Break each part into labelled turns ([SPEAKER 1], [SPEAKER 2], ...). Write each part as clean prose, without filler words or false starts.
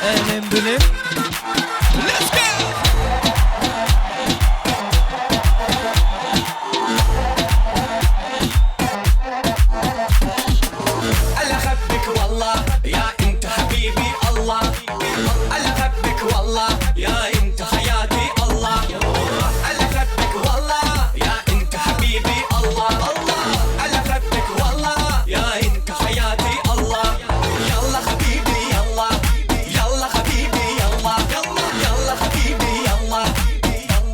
[SPEAKER 1] Elim bilim. Let's go.
[SPEAKER 2] أنا أحبك والله يا أنت حبيبي الله. أنا أحبك والله يا أنت حياتي الله. أنا أحبك والله يا أنت حبيبي الله. أنا أحبك والله يا أنت حياتي الله. يلا حبيبي يلا يلا حبيبي يلا يلا حبيبي يلا.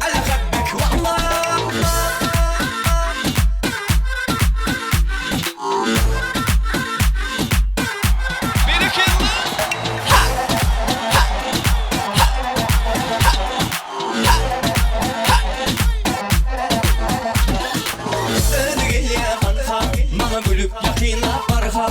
[SPEAKER 2] أنا أحبك والله.
[SPEAKER 1] Bir iki yıllar.
[SPEAKER 2] Ödül ya kanka, bana bölüp yakina barha.